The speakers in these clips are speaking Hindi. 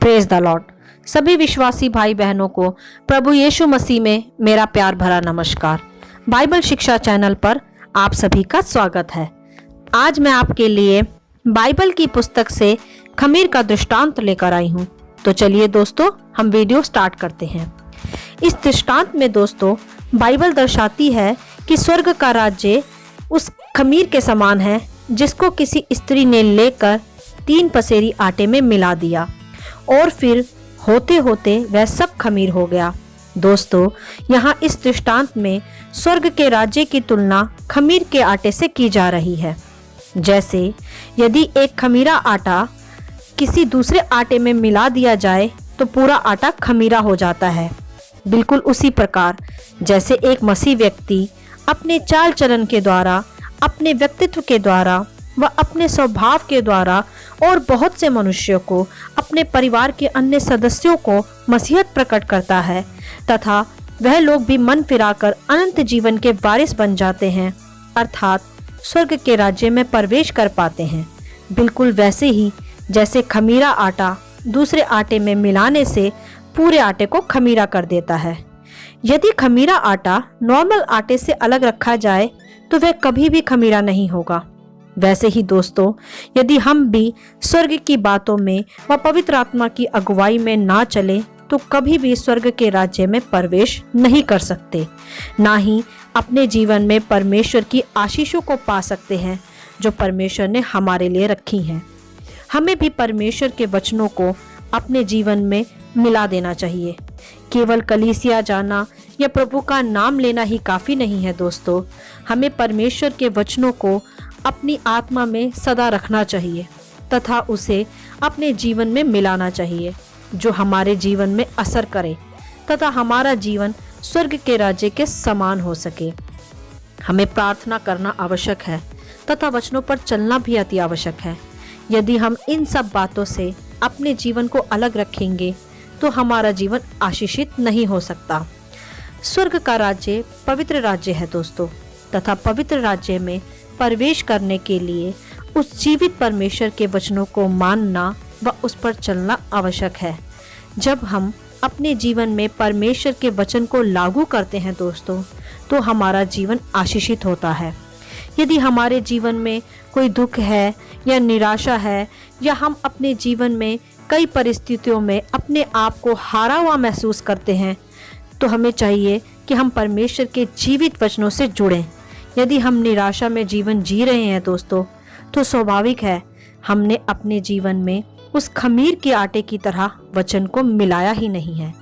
Praise the Lord. सभी विश्वासी भाई बहनों को प्रभु यीशु मसीह में मेरा प्यार भरा नमस्कार। बाइबल शिक्षा चैनल पर आप सभी का स्वागत है। आज मैं आपके लिए बाइबल की पुस्तक से खमीर का दृष्टांत लेकर आई हूँ। तो चलिए दोस्तों, हम वीडियो स्टार्ट करते हैं। इस दृष्टांत में दोस्तों बाइबल दर्शाती है कि स्वर्ग का राज्य उस खमीर के समान है जिसको किसी स्त्री ने लेकर 3 पसेरी आटे में मिला दिया और फिर होते होते वह सब खमीर हो गया। दोस्तों, यहाँ इस दृष्टांत में स्वर्ग के राज्य की तुलना खमीर के आटे से की जा रही है। जैसे यदि एक खमीरा आटा किसी दूसरे आटे में मिला दिया जाए तो पूरा आटा खमीरा हो जाता है। बिल्कुल उसी प्रकार जैसे एक मसीह व्यक्ति अपने चाल चलन के द्वारा, अपने व्यक्तित्व के द्वारा व अपने स्वभाव के द्वारा और बहुत से मनुष्यों को, अपने परिवार के अन्य सदस्यों को मसीहत प्रकट करता है तथा वह लोग भी मन फिराकर अनंत जीवन के वारिस बन जाते हैं, अर्थात स्वर्ग के राज्य में प्रवेश कर पाते हैं। बिल्कुल वैसे ही जैसे खमीरा आटा दूसरे आटे में मिलाने से पूरे आटे को खमीरा कर देता है। यदि खमीरा आटा नॉर्मल आटे से अलग रखा जाए तो वह कभी भी खमीरा नहीं होगा। वैसे ही दोस्तों, यदि हम भी स्वर्ग की बातों में व पवित्र आत्मा की अगुवाई में ना चले तो कभी भी स्वर्ग के राज्य में प्रवेश नहीं कर सकते, ना ही अपने जीवन में परमेश्वर की आशीषों को पा सकते हैं जो परमेश्वर ने हमारे लिए रखी हैं। हमें भी परमेश्वर के वचनों को अपने जीवन में मिला देना चाहिए। केवल कलीसिया जाना या प्रभु का नाम लेना ही काफ़ी नहीं है दोस्तों। हमें परमेश्वर के वचनों को अपनी आत्मा में सदा रखना चाहिए तथा उसे अपने जीवन में मिलाना चाहिए, जो हमारे जीवन में असर करे तथा हमारा जीवन स्वर्ग के राज्य के समान हो सके। हमें प्रार्थना करना आवश्यक है तथा वचनों पर चलना भी अति आवश्यक है। यदि हम इन सब बातों से अपने जीवन को अलग रखेंगे तो हमारा जीवन आशीषित नहीं हो सकता। स्वर्ग का राज्य पवित्र राज्य है दोस्तों, तथा पवित्र राज्य में प्रवेश करने के लिए उस जीवित परमेश्वर के वचनों को मानना व उस पर चलना आवश्यक है। जब हम अपने जीवन में परमेश्वर के वचन को लागू करते हैं दोस्तों, तो हमारा जीवन आशीषित होता है। यदि हमारे जीवन में कोई दुख है या निराशा है, या हम अपने जीवन में कई परिस्थितियों में अपने आप को हारा हुआ महसूस करते हैं, तो हमें चाहिए कि हम परमेश्वर के जीवित वचनों से जुड़ें। यदि हम निराशा में जीवन जी रहे हैं दोस्तों, तो स्वाभाविक है हमने अपने जीवन में उस खमीर के आटे की तरह वचन को मिलाया ही नहीं है।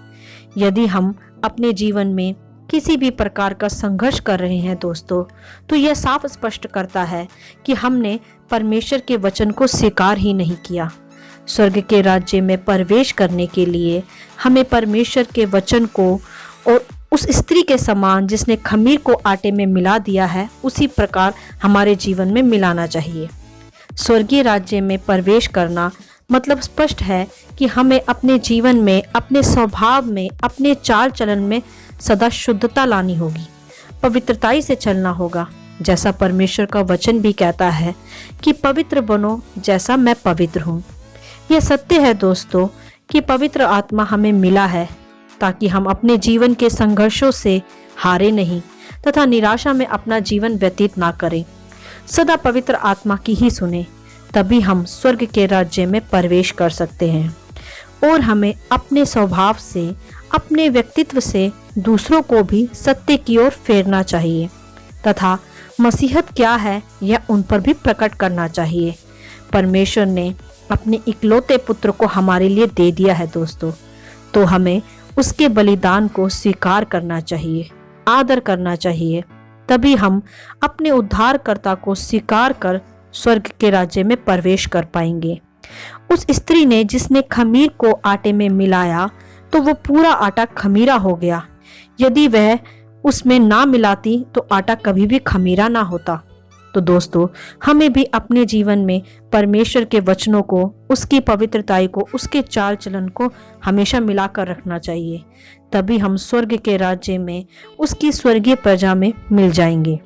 यदि हम अपने जीवन में किसी भी प्रकार का संघर्ष कर रहे हैं दोस्तों, तो यह साफ स्पष्ट करता है कि हमने परमेश्वर के वचन को स्वीकार ही नहीं किया। स्वर्ग के राज्य में प्रवेश करने के लिए हमें परमेश्वर के वचन को और उस स्त्री के समान जिसने खमीर को आटे में मिला दिया है, उसी प्रकार हमारे जीवन में मिलाना चाहिए। स्वर्गीय राज्य में प्रवेश करना मतलब स्पष्ट है कि हमें अपने जीवन में, अपने स्वभाव में, अपने चाल चलन में सदा शुद्धता लानी होगी, पवित्रताई से चलना होगा। जैसा परमेश्वर का वचन भी कहता है कि पवित्र बनो जैसा मैं पवित्र हूँ। यह सत्य है दोस्तों कि पवित्र आत्मा हमें मिला है ताकि हम अपने जीवन के संघर्षों से हारे नहीं तथा निराशा में अपना जीवन व्यतीत ना करें। सदा पवित्र आत्मा की ही सुने, तभी हम स्वर्ग के राज्य में प्रवेश कर सकते हैं। और हमें अपने स्वभाव से, अपने व्यक्तित्व से दूसरों को भी सत्य की ओर फेरना चाहिए तथा मसीहत क्या है यह उन पर भी प्रकट करना चाहिए। परमेश्वर ने अपने इकलौते पुत्र को हमारे लिए दे दिया है दोस्तों, तो हमें उसके बलिदान को स्वीकार करना चाहिए, आदर करना चाहिए। तभी हम अपने उद्धारकर्ता को स्वीकार कर स्वर्ग के राज्य में प्रवेश कर पाएंगे। उस स्त्री ने जिसने खमीर को आटे में मिलाया तो वो पूरा आटा खमीरा हो गया। यदि वह उसमें ना मिलाती तो आटा कभी भी खमीरा ना होता। तो दोस्तों, हमें भी अपने जीवन में परमेश्वर के वचनों को, उसकी पवित्रताई को, उसके चाल चलन को हमेशा मिलाकर रखना चाहिए। तभी हम स्वर्ग के राज्य में, उसकी स्वर्गीय प्रजा में मिल जाएंगे।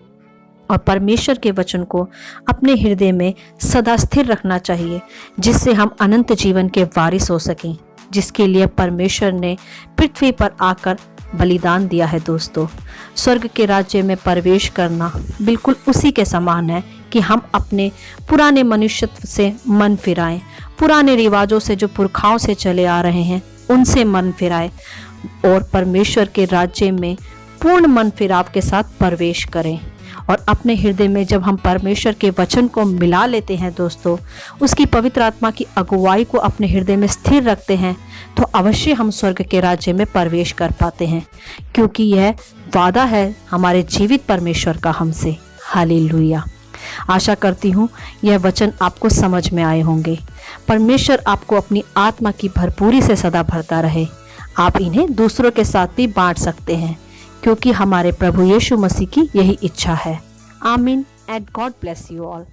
और परमेश्वर के वचन को अपने हृदय में सदा स्थिर रखना चाहिए, जिससे हम अनंत जीवन के वारिस हो सकें। जिसके लिए परमेश्वर ने पृथ्वी पर आकर बलिदान दिया है। दोस्तों, स्वर्ग के राज्य में प्रवेश करना बिल्कुल उसी के समान है कि हम अपने पुराने मनुष्यत्व से मन फिराएं, पुराने रिवाजों से जो पुरखाओं से चले आ रहे हैं उनसे मन फिराएं और परमेश्वर के राज्य में पूर्ण मन फिराव के साथ प्रवेश करें। और अपने हृदय में जब हम परमेश्वर के वचन को मिला लेते हैं दोस्तों, उसकी पवित्र आत्मा की अगुवाई को अपने हृदय में स्थिर रखते हैं, तो अवश्य हम स्वर्ग के राज्य में प्रवेश कर पाते हैं, क्योंकि यह वादा है हमारे जीवित परमेश्वर का हमसे। हालेलुया। आशा करती हूँ यह वचन आपको समझ में आए होंगे। परमेश्वर आपको अपनी आत्मा की भरपूरी से सदा भरता रहे। आप इन्हें दूसरों के साथ भी बांट सकते हैं, क्योंकि हमारे प्रभु यीशु मसीह की यही इच्छा है। आमीन and God bless you all.